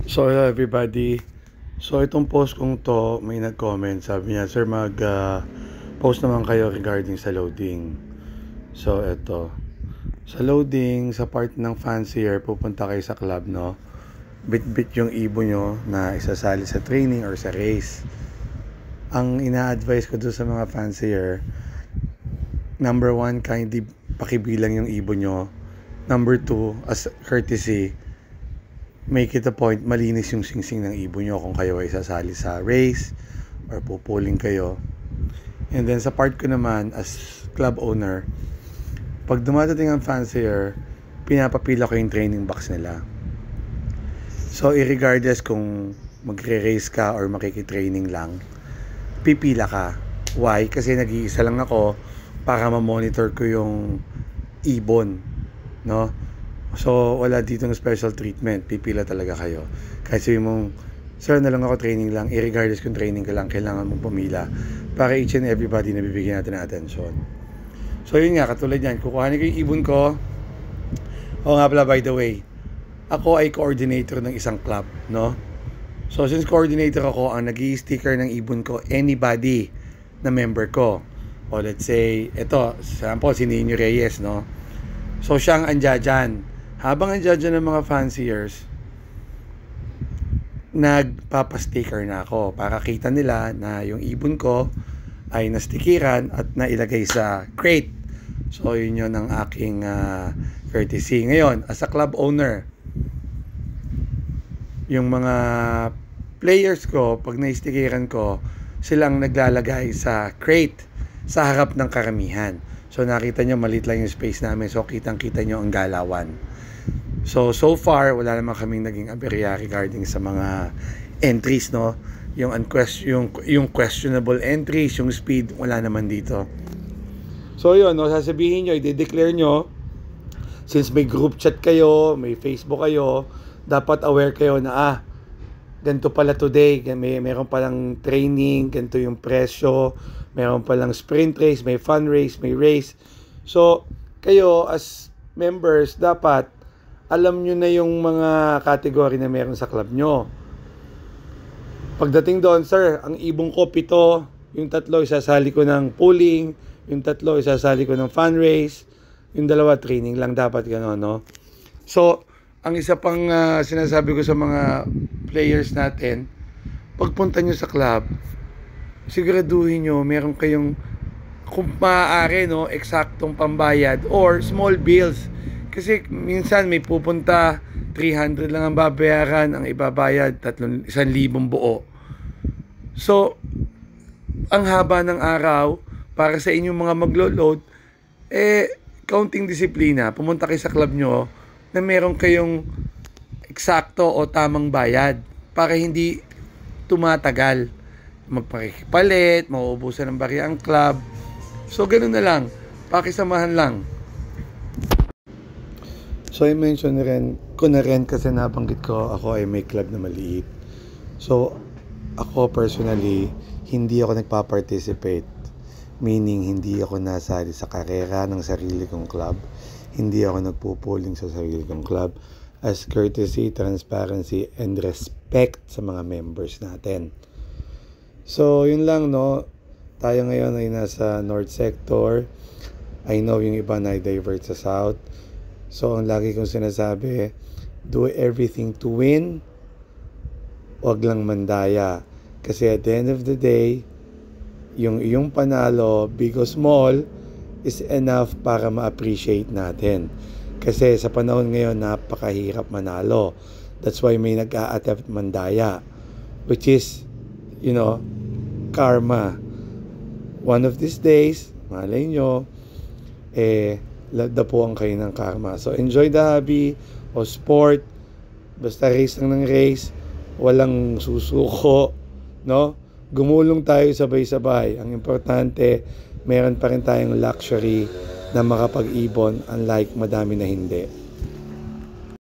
So hello everybody. So itong post kong to, may nag-comment. Sabi niya, sir post naman kayo regarding sa loading. So eto, sa loading, sa part ng fancier, pupunta kayo sa club, no? Bit-bit yung ibon nyo na isasali sa training or sa race. Ang ina-advise ko doon sa mga fancier, number 1, kindly pakibilang yung ibon nyo. Number 2, as courtesy, make it a point, malinis yung singsing ng ibon nyo kung kayo ay sasali sa race or pupuling kayo. And then sa part ko naman, as club owner, pag dumadating ang fancier, pinapapila ko yung training box nila. So irregardless kung magre-race ka or makikitraining lang, pipila ka. Why? Kasi nag-iisa lang ako para ma-monitor ko yung ibon, no? So, wala dito ng special treatment. Pipila talaga kayo. Kahit sabi mong, sir, na lang ako training lang. Irregardless kung training ka lang, kailangan mong pumila. Para each and everybody na bibigyan natin ng attention. So, yun nga, katulad yan. Kukuhanin ko yung ibon ko. O nga pala, by the way, ako ay coordinator ng isang club, no? So, since coordinator ako, ang nag-i-sticker ng ibon ko, anybody na member ko. O let's say, ito, sample, si Nino Reyes, no? So, siyang andya dyan. Habang andyan dyan ng mga fanciers, nagpapasticker na ako para kita nila na yung ibon ko ay nastikiran at nailagay sa crate. So, yun yun ang aking courtesy. Ngayon, as a club owner, yung mga players ko, pag naistikiran ko, silang naglalagay sa crate sa harap ng karamihan. So, nakita nyo, maliit lang yung space namin. So, kitang-kita nyo ang galawan. So far, wala naman kaming naging aberya regarding sa mga entries, no? Yung questionable entries, yung speed, wala naman dito. So, yun, no? Sasabihin nyo, i-declare nyo, since may group chat kayo, may Facebook kayo, dapat aware kayo na, ganito pala today, meron palang training, ganito yung presyo, meron palang sprint race, may fun race, may race. So, kayo as members, dapat alam nyo na yung mga category na meron sa club nyo. Pagdating doon, sir, ang ibong ko 7, yung 3 isasali ko ng pooling, yung 3 isasali ko ng fun race, yung 2 training lang, dapat gano'n, no? So, ang isa pang sinasabi ko sa mga players natin, pagpunta nyo sa club, siguraduhin nyo, meron kayong, kung maaari, no, eksaktong pambayad or small bills. Kasi minsan may pupunta, 300 lang ang babayaran, ang ibabayad 1,000 buo. So, ang haba ng araw para sa inyong mga maglo-load, counting disiplina. Pumunta kayo sa club nyo na meron kayong eksakto o tamang bayad para hindi tumatagal. Magpakipalit, mauubusan ng barya ang club. So, ganun na lang. Pakisamahan lang. So, I-mention ko na rin kasi nabanggit ko, ako ay may club na maliit. So, ako personally, hindi ako nagpa-participate. Meaning, hindi ako nasali sa karera ng sarili kong club. Hindi ako nagpupuling sa sarili kong club. As courtesy, transparency, and respect sa mga members natin. So, yun lang, no? Tayo ngayon ay nasa North Sector. I know yung iba na divert sa South. So, ang lagi kong sinasabi, do everything to win, wag lang mandaya. Kasi at the end of the day, yung iyong panalo, big or small, is enough para ma-appreciate natin. Kasi sa panahon ngayon, napakahirap manalo. That's why may nag-a-attempt mandaya, which is, karma. One of these days, malay nyo, dapuan kayo ng karma. So, enjoy the hobby o sport. Basta race lang ng race. Walang susuko, no? Gumulong tayo sabay-sabay. Ang importante, meron pa rin tayong luxury na makapag-ibon, unlike madami na hindi.